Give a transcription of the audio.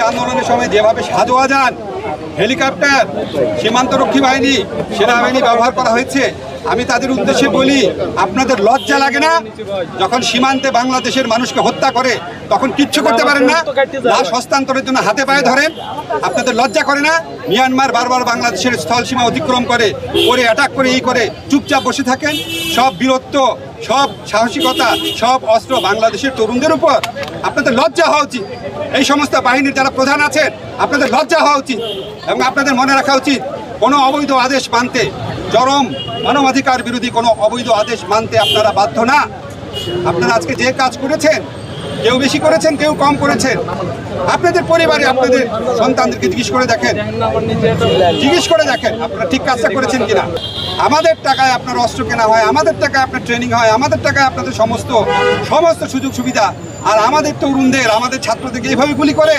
আন্দোলনের সময় যেভাবে সাজোয়াজান হেলিকপ্টার সীমান্তরক্ষী বাহিনী সেনাবাহিনী ব্যবহার করা হয়েছে, আমি তাদের উদ্দেশ্যে বলি, আপনাদের লজ্জা লাগে না? যখন সীমান্তে বাংলাদেশের মানুষকে হত্যা করে তখন কিচ্ছু করতে পারেন না, লাশ হস্তান্তরের জন্য হাতে পায়ে ধরেন। আপনাদের লজ্জা করে না? মিয়ানমার বারবার বাংলাদেশের স্থল সীমা অতিক্রম করে অ্যাটাক করে করে চুপচাপ বসে থাকেন। সব বীরত্ব, সব সাহসিকতা, সব অস্ত্র বাংলাদেশের তরুণদের উপর। আপনাদের লজ্জা হওয়া উচিত। এই সমস্ত বাহিনীর যারা প্রধান আছেন, আপনাদের লজ্জা হওয়া উচিত এবং আপনাদের মনে রাখা উচিত, কোনো অবৈধ আদেশ মানতে, চরম মানবাধিকার বিরোধী কোনো অবৈধ আদেশ মানতে আপনারা বাধ্য না। আপনারা আজকে যে কাজ করেছেন, কেউ বেশি করেছেন, কেউ কম করেছেন। আপনাদের পরিবারে আপনাদের সন্তানদেরকে জিজ্ঞেস করে দেখেন, আপনারা ঠিক কাজটা করেছেন কিনা। আমাদের টাকায় আপনার অস্ত্র কেনা হয়, আমাদের টাকায় আপনার ট্রেনিং হয়, আমাদের টাকায় আপনাদের সমস্ত সুযোগ সুবিধা, আর আমাদের তরুণদের, আমাদের ছাত্রদেরকে এইভাবে গুলি করে।